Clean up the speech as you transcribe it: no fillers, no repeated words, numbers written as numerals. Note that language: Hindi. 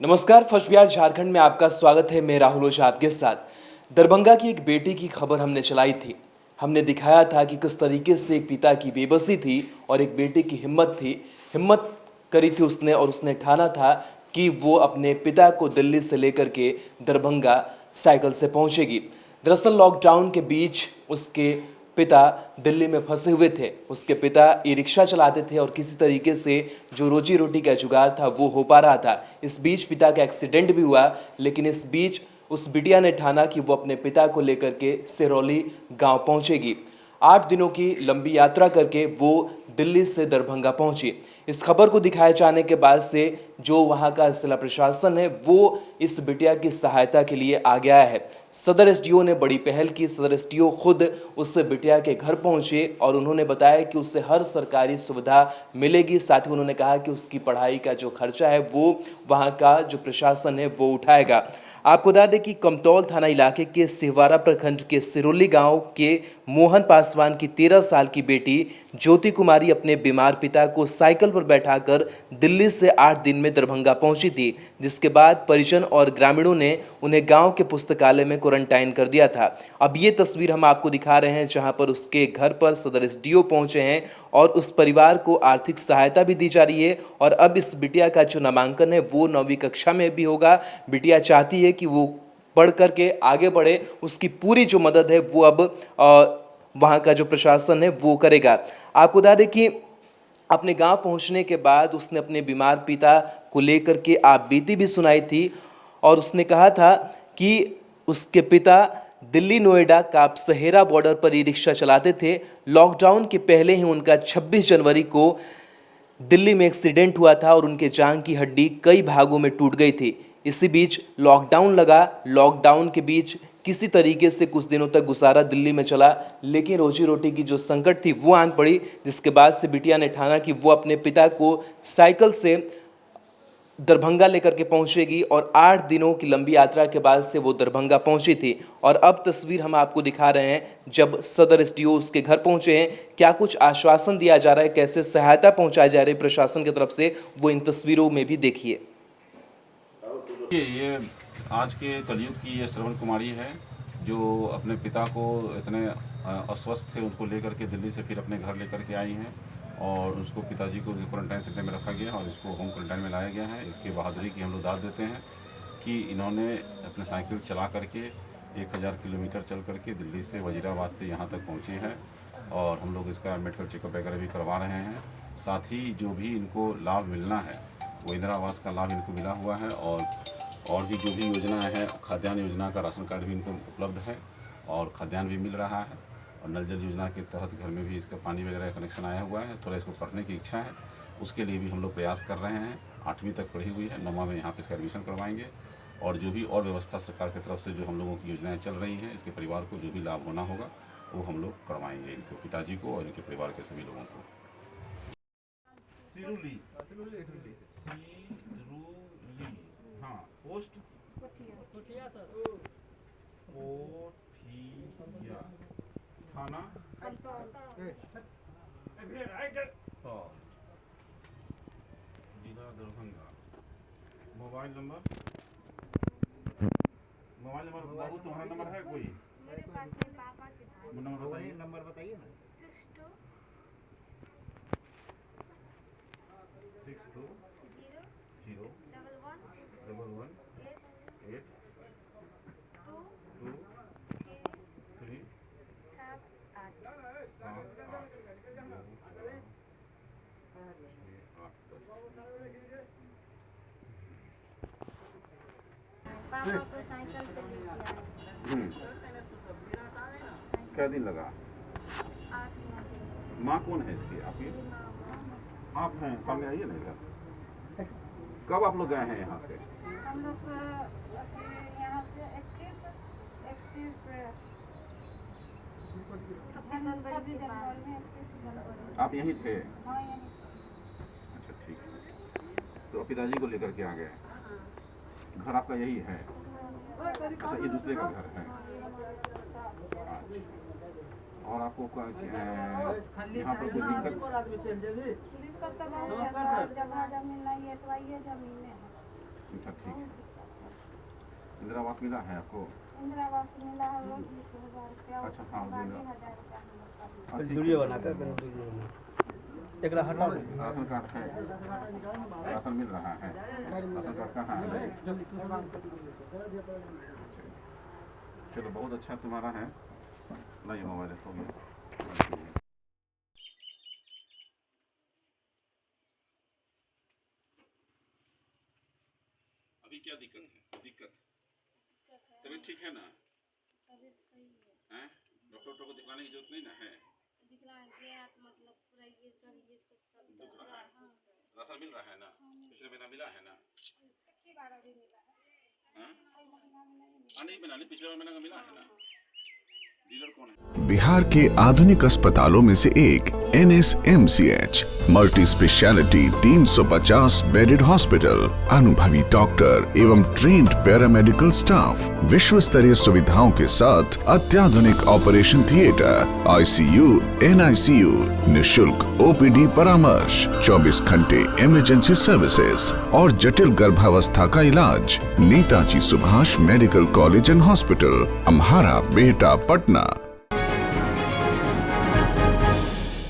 नमस्कार, फर्स्ट बिहार झारखंड में आपका स्वागत है। मैं राहुल ओझा आपके साथ। दरभंगा की एक बेटी की खबर हमने चलाई थी। हमने दिखाया था कि किस तरीके से एक पिता की बेबसी थी और एक बेटी की हिम्मत थी। हिम्मत करी थी उसने और उसने ठाना था कि वो अपने पिता को दिल्ली से लेकर के दरभंगा साइकिल से पहुंचेगी। दरअसल लॉकडाउन के बीच उसके पिता दिल्ली में फंसे हुए थे। उसके पिता ई रिक्शा चलाते थे और किसी तरीके से जो रोजी रोटी का जुगाड़ था वो हो पा रहा था। इस बीच पिता का एक्सीडेंट भी हुआ, लेकिन इस बीच उस बिटिया ने ठाना कि वो अपने पिता को लेकर के सिरौली गांव पहुंचेगी। 8 दिनों की लंबी यात्रा करके वो दिल्ली से दरभंगा पहुंची। इस खबर को दिखाए जाने के बाद से जो वहां का जिला प्रशासन है वो इस बिटिया की सहायता के लिए आ गया है। सदर एसडीओ ने बड़ी पहल की। सदर एसडीओ खुद उस बिटिया के घर पहुंचे और उन्होंने बताया कि उससे हर सरकारी सुविधा मिलेगी। साथ ही उन्होंने कहा कि उसकी पढ़ाई का जो खर्चा है वो वहां का जो प्रशासन है वो उठाएगा। आपको बता दें कि कमतौल थाना इलाके के सिहवारा प्रखंड के सिरोली गांव के मोहन पासवान की 13 साल की बेटी ज्योति कुमारी अपने बीमार पिता को साइकिल पर बैठाकर दिल्ली से 8 दिन में दरभंगा पहुंची थी, जिसके बाद परिजन और ग्रामीणों ने उन्हें गांव के पुस्तकालय में क्वारंटाइन कर दिया था। अब ये तस्वीर हम आपको दिखा रहे हैं जहां पर उसके घर पर सदर एसडीओ पहुंचे हैं और उस परिवार को आर्थिक सहायता भी दी जा रही है। और अब इस बिटिया का जो नामांकन है वो 9वीं कक्षा में भी होगा। बिटिया चाहती है कि वो पढ़ करके आगे बढ़े। उसकी पूरी जो मदद है वो अब वहाँ का जो प्रशासन है वो करेगा। आपको बता दें कि अपने गांव पहुंचने के बाद उसने अपने बीमार पिता को लेकर के आप बीती भी सुनाई थी और उसने कहा था कि उसके पिता दिल्ली नोएडा कापसहेरा बॉर्डर पर ई रिक्शा चलाते थे। लॉकडाउन के पहले ही उनका 26 जनवरी को दिल्ली में एक्सीडेंट हुआ था और उनके जांघ की हड्डी कई भागों में टूट गई थी। इसी बीच लॉकडाउन लगा। लॉकडाउन के बीच किसी तरीके से कुछ दिनों तक गुजारा दिल्ली में चला, लेकिन रोजी रोटी की जो संकट थी वो आन पड़ी, जिसके बाद से बिटिया ने ठाना कि वो अपने पिता को साइकिल से दरभंगा लेकर के पहुंचेगी और 8 दिनों की लंबी यात्रा के बाद से वो दरभंगा पहुंची थी। और अब तस्वीर हम आपको दिखा रहे हैं जब सदर एसडीओ उसके घर पहुंचे हैं। क्या कुछ आश्वासन दिया जा रहा है, कैसे सहायता पहुंचाई जा रही है प्रशासन की तरफ से, वो इन तस्वीरों में भी देखिए। ये आज के कलयुग की ये श्रवण कुमारी है जो अपने पिता को इतने अस्वस्थ थे, उनको लेकर के दिल्ली से फिर अपने घर लेकर के आई हैं और उसको पिताजी को क्वारंटाइन सेंटर में रखा गया और इसको होम क्वारंटाइन में लाया गया है। इसकी बहादुरी की हम लोग दाद देते हैं कि इन्होंने अपने साइकिल चला करके 1000 किलोमीटर चल करके दिल्ली से वजीराबाद से यहाँ तक पहुँची है और हम लोग इसका मेडिकल चेकअप वगैरह भी करवा रहे हैं। साथ ही जो भी इनको लाभ मिलना है वो इंदिरा आवास का लाभ इनको मिला हुआ है और भी जो भी योजनाएं हैं, खाद्यान्न योजना का राशन कार्ड भी इनको उपलब्ध है और खाद्यान्न भी मिल रहा है और नल जल योजना के तहत घर में भी इसका पानी वगैरह का कनेक्शन आया हुआ है। थोड़ा इसको पढ़ने की इच्छा है, उसके लिए भी हम लोग प्रयास कर रहे हैं। 8वीं तक पढ़ी हुई है, 9वां में यहाँ पे इसका एडमिशन करवाएंगे और जो भी और व्यवस्था सरकार की तरफ से जो हम लोगों की योजनाएँ चल रही हैं, इसके परिवार को जो भी लाभ होना होगा वो हम लोग करवाएंगे इनको, पिताजी को और इनके परिवार के सभी लोगों को। सिरुली, हाँ, पोस्ट कोठिया थाना जिला दरभंगा। मोबाइल नंबर बाबू तुम्हारा नंबर है कोई? मेरे पास मेरे पापा के पास नंबर बताइए ना। 62 0 11 8 2 3 7 8 पापा को साइकिल से लेके आए। क्या दिन लगा? 8 दिन। माँ कौन है इसकी? आपकी? आप हैं, सामने आइए ना इधर। कब आप लोग गए हैं यहाँ से? हम लोग यहाँ से 31 जनवरी में 31 जनवरी। आप यहीं थे? हाँ, यहीं। अच्छा, ठीक है। तो पिताजी को लेकर के आ गए। घर आपका यही है? अच्छा, ये दूसरे का घर है। और आपको यहाँ पर कोई दिक्कत? दिक्कत तो बहुत है, जगह जमीन नहीं है तो आइए जमीन है। अच्छा ठीक है। इंदिरा आवास मिला है आपको? इंदिरा आवास मिला है वो 20,000 रुपया। अच्छा, हाँ, बाकी मिला। 1,000 रुपया हम लोग का मिला। हाँ, ठीक वीडियो है। बना कर एकरा हटा दो। राशन कार्ड है? राशन मिल रहा है? राशन कार्ड कहाँ है? चलो बहुत अच्छा तुम्हारा है। नहीं मोबाइल हो गया। अभी क्या दिक्कत है? तबीयत ठीक है ना? तबीयत सही है। हैं? डॉक्टर को दिखाने की जरूरत नहीं ना है? दिखलाएंगे आप मतलब पूरा ये सब दुख रहा है? राशन मिल रहा है ना? पिछले महीना मिला है ना? पिछली बार अभी मिला है। हाँ? नहीं मिला, नहीं पिछले महीना का मिला है ना? डीलर कौन है? बिहार के आधुनिक अस्पतालों में से एक NSMCH multi speciality 350 bedded hospital, अनुभवी डॉक्टर एवं ट्रेन्ड पैरामेडिकल स्टाफ, विश्व स्तरीय सुविधाओं के साथ अत्याधुनिक ऑपरेशन थिएटर, ICU, NICU, निशुल्क OPD परामर्श, 24 घंटे इमरजेंसी सर्विसेज और जटिल गर्भावस्था का इलाज। Netaji Subhash medical college and hospital, Amhara, Bihta, Patna.